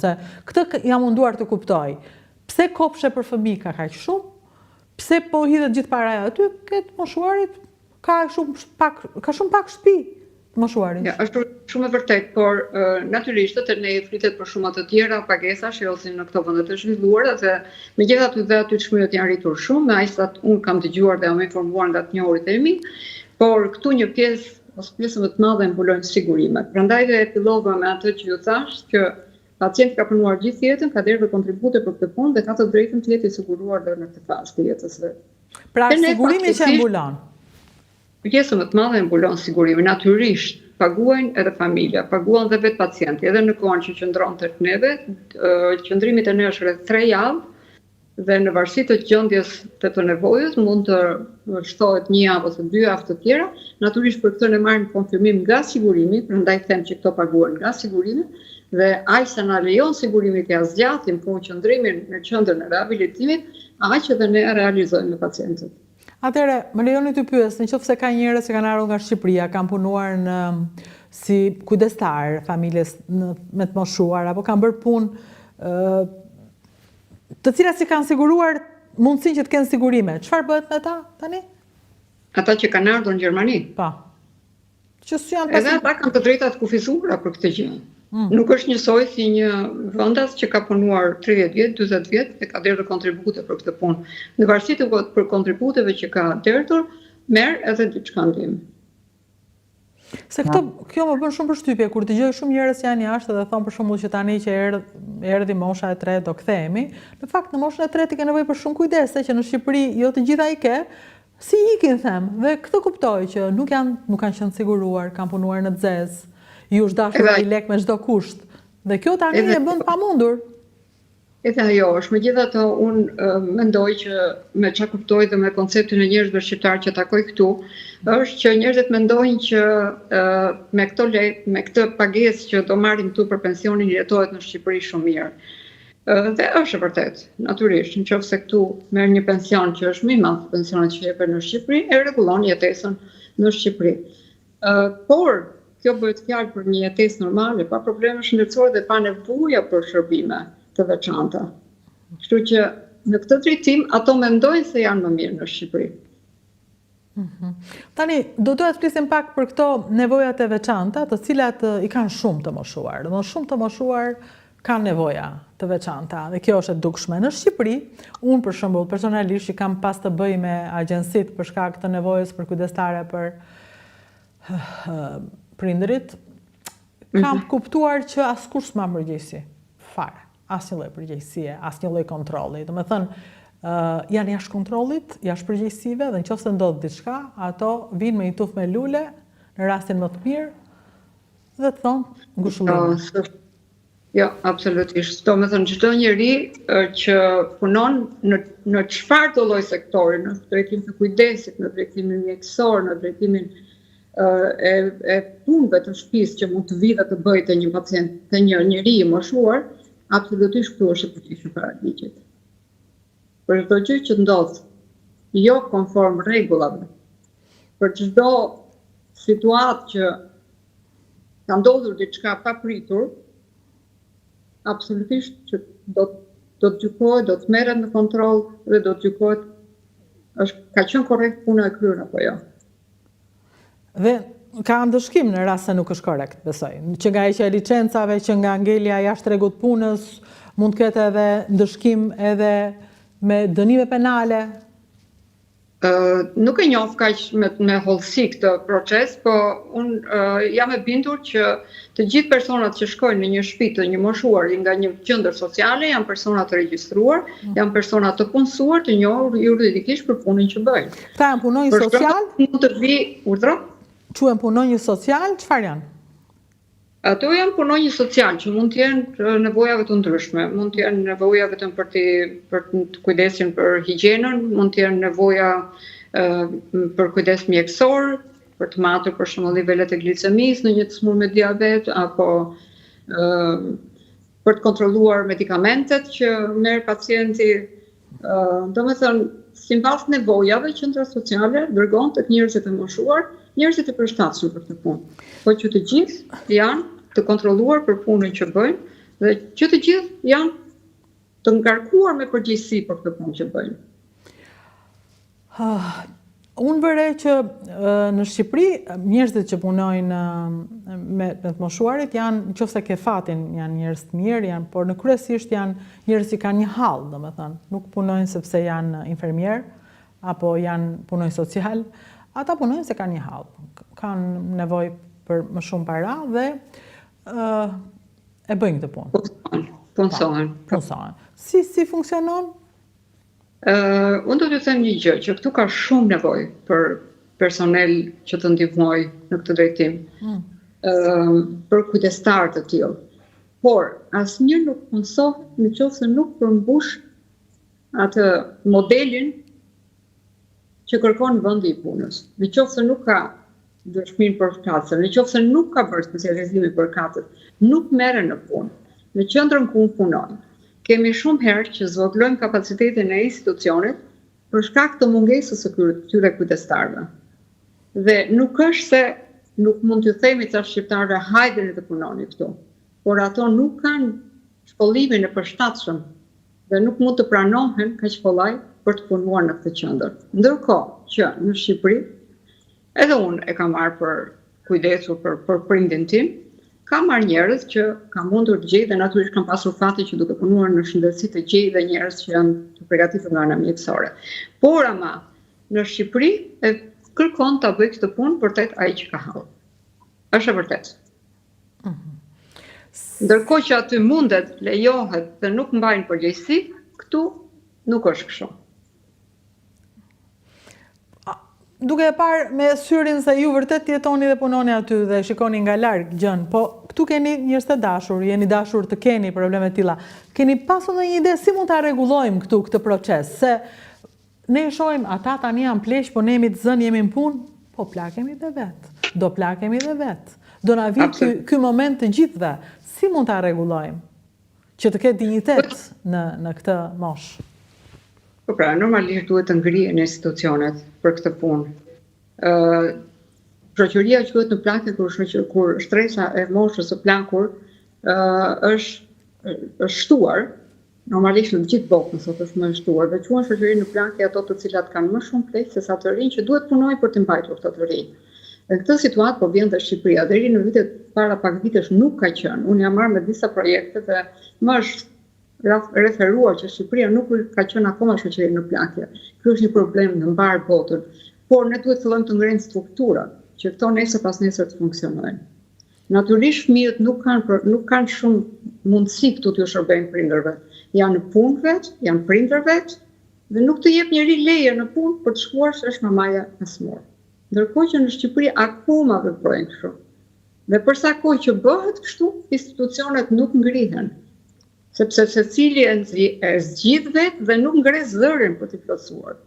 se këtë jam munduar të kuptoj. Pse kopshe për fëmijë ka kaq shumë? Pse po hidhet gjithë paraja aty? Këtë moshuarit ka shumë pak shtëpi të moshuarit. Ja, është shumë e vërtet, por natyrisht të ne flitet për shumë të tjera pagesa shjosin në këto vende të zhvilluara dhe megjithatë dhe aty çmimet janë rritur shumë, me aq sa unë kam dëgjuar dhe jam informuar nga të njohurit e mi, por këtu një pjesë më të madhe mbulojnë sigurimet. Prandaj dhe e fillova me atë që ju thash, që pacienti ka punuar gjithë jetën, ka dhënë kontribute për këtë punë dhe ka të drejtën të jetë i siguruar deri në këtë fazë të jetës së. Pra sigurimi që mbulon. Pjesë më të madhe mbulon sigurimi, natyrisht paguajnë edhe familja, paguan dhe vetë pacienti, edhe në kohën që qëndron tek neve, qëndrimi te ne është rreth 3 javë. Dhe në varësi të gjendjes të nevojës mund të shtohet 1 javë ose 2 javë të tjera. Natyrisht për këtë ne marrim konfirmim nga sigurimi, prandaj them që këto paguhen nga sigurimi dhe aq sa na lejon sigurimi të zgjatim qëndrimin në qendrën e rehabilitimit, aq edhe ne realizojmë me pacientët. Atëherë, më lejoni të pyes, nëse ka njerëz që kanë ardhur nga Shqipëria, kanë punuar si kujdestar familjes me të moshuar apo kanë bërë punë të cilat si kanë siguruar mundësinë që të kenë sigurime. Çfarë bëhet me ta tani? Ata që kanë ardhur në Gjermani. Po. Që janë edhe ata kanë të drejta të kufizuara për këtë gjë. Nuk është njësoj si një vendas që ka punuar 30 vjet, 40 vjet dhe ka dhënë kontribute për këtë punë. Në varësi të për kontributeve që ka dhënë, merr edhe diçka ndihmë. Se kjo më bën shumë përshtypje kur dëgjoj shumë njerëz janë jashtë dhe thon për shembull që tani që erdhi mosha e 3 do kthehemi. Në fakt në moshën e 3 ti ke nevojë për shumë kujdese që në Shqipëri jo të gjitha i ke. Si ikin them, dhe këtë kuptoj që nuk kanë qenë siguruar, kanë punuar në xez, ju është dashur ai lek me çdo kusht. Dhe kjo tani e bën pamundur. Edhe ajo është, megjithatë unë mendoj që me çka kuptoj dhe me konceptin e njerëzve shqiptar që takoj këtu, është që njerëzit mendojnë që me këtë pagesë që do marrin këtu për pensionin jetohet në Shqipëri shumë mirë. Dhe është e vërtet, natyrisht, nëse këtu merr një pension që është më i madh se pensionet që jepen në Shqipëri, e rregullon jetesën në Shqipëri. Por kjo bëhet fjalë për një jetesë normale, pa probleme shëndetësore dhe pa nevoja për shërbime të veçanta. Kështu që në këtë drejtim ato mendojnë se janë më mirë në Shqipëri. Tani, do doja të flisim pak për këto nevojat e veçanta, të cilat i kanë shumë të moshuar. Domethënë shumë të moshuar kanë nevoja të veçanta dhe kjo është e dukshme. Në Shqipëri, unë për shembull personalisht që kam pas të bëj me agjencitë për shkak të nevojës për kujdestare për prindërit, kam kuptuar që askush s'ma përgjegjësi fare. Asnjë lloj përgjegjësie, asnjë lloj kontrolli. Domethënë, janë jashtë kontrollit, jashtë përgjegjësive dhe nëse ndodh diçka, ato vinë me një tufë me lule në rastin më të mirë dhe të thonë ngushëllim. Jo, absolutisht. Domethënë çdo njeri që punon në çfarë do lloj sektori, në drejtimin e kujdesit, në drejtimin mjekësor, në drejtimin e punëve të shtëpisë që mund të vijë dhe të bëjë te një pacient, te një njeri i moshuar, absolutisht këtu është e përgjithshme para ligjit. Për çdo gjë që ndodh jo konform rregullave, për çdo situatë që ka ndodhur diçka pa pritur, absolutisht që do të gjykohet, do të merret në kontroll dhe do të gjykohet ka qenë korrekt puna e kryer apo jo. Dhe ka ndëshkim në rast se nuk është korrekt, besoj. Që nga heqja e licencave, që nga ngelja jashtë tregut punës, mund të ketë edhe ndëshkim edhe me dënime penale. Nuk e njoh kaq me hollësi këtë proces, po unë jam e bindur që të gjithë personat që shkojnë në një shtëpi të një moshuar nga një qendër sociale janë persona të regjistruar, janë persona të punësuar, të njohur juridikisht për punën që bëjnë. Këta janë punonjës social? Mund të vi urdhro? Quhen punonjës social? Çfarë janë? Ato janë punonjës social që mund të jenë nevojave të ndryshme, mund të jenë nevoja vetëm për të kujdesin për higjienën, mund të jenë nevoja për kujdes mjekësor, për të matur për shembull nivelet e glicemisë në një të smur me diabet, apo për të kontrolluar medikamentet që merr pacienti. Domethënë, sipas nevojave, qendra sociale dërgon tek njerëzit e moshuar, njerëzit e përshtatshëm për këtë punë. Po që të gjithë janë të kontrolluar për punën që bëjnë Dhe që të gjithë janë të ngarkuar me përgjegjësi për këtë punë që bëjnë. Unë vërej që në Shqipëri njerëzit që punojnë me të moshuarit janë, nëse ke fatin, janë njerëz të mirë, por në kryesisht janë njerëz që kanë një hall, domethënë, nuk punojnë sepse janë infermier apo punojnë social, ata punojnë se kanë një hall, kanë nevojë për më shumë para dhe e bëjnë këtë punë. Punësohen. Si funksionon? Unë do të them një gjë, që këtu ka shumë nevojë për personel që të ndihmojë në këtë drejtim, për kujdestar të tillë. Por asnjë nuk punësohet nëse nuk përmbush atë modelin që kërkon vendi i punës. Nëse nuk ka dëshminë për katër, nëse nuk ka bërë specializimin për katër, nuk merren në punë. Në qendrën ku punojnë. Kemi shumë herë që zvogëlojmë kapacitetin e institucionit për shkak të mungesës së këtyre kujdestarëve. Dhe nuk është se nuk mund t'ju themi ca shqiptarëve hajdeni të punoni këtu, por ato nuk kanë shkollimin e përshtatshëm dhe nuk mund të pranohen kaq kollaj për të punuar në këtë qendër. Ndërkohë që në Shqipëri, edhe unë e kam marrë për kujdesur për prindin tim, kam marrë njerëz që kam mundur të gjej dhe natyrisht kam pasur fatin që duke punuar në shëndetësi të gjej dhe njerëz që janë të përgatitur nga ana mjekësore. Por ama në Shqipëri e kërkon ta bëj këtë punë vërtet ai që ka hall. Është e vërtetë. Ndërkohë që aty mundet, lejohet dhe nuk mbajnë përgjegjësi, këtu nuk është kështu. Duke e parë me syrin se ju vërtet jetoni dhe punoni aty dhe shikoni nga larg gjën, po këtu keni njerëz të dashur, jeni dashur të keni probleme të tilla. Keni pasur ndonjë ide si mund ta rregullojmë këtu këtë proces? Se ne shohim ata tani janë pleq, po ne jemi të zënë, jemi në punë, po plakemi dhe vet. Do plakemi dhe vet. Do na vi ky moment të gjithëve. Si mund ta rregullojmë? Që të ketë dinjitet në këtë moshë. Po pra, normalisht duhet të ngrihen institucionet për këtë punë. Shoqëria quhet në plakje kur shtresa e moshës së plakur është shtuar, normalisht në gjithë botën sot është më shtuar, dhe quhen shoqëri në plakje ato të cilat kanë më shumë pleq se sa të rinj që duhet punojnë për të mbajtur këto të rinj. Dhe këtë situatë po vjen te Shqipëria. Deri në vitet para pak vitesh nuk ka qenë. Unë jam marrë me disa projekte dhe më është referuar që Shqipëria nuk ka qenë akoma shoqëri në plakje. Ky është një problem në mbar botën, por ne duhet të fillojmë të ngrenë struktura që këto nesër pas nesër të funksionojnë. Natyrisht fëmijët nuk kanë shumë mundësi këtu t'ju shërbejnë prindërve. Janë në punë vet, janë prindër vet dhe nuk të jep njëri leje në punë për të shkuar se është mamaja e smur. Ndërkohë që në Shqipëri akoma veprojnë kështu. Dhe për sa kohë që bëhet kështu, institucionet nuk ngrihen. Sepse secili e zgjidh vetë dhe nuk ngre zërin për t'i plotësuar.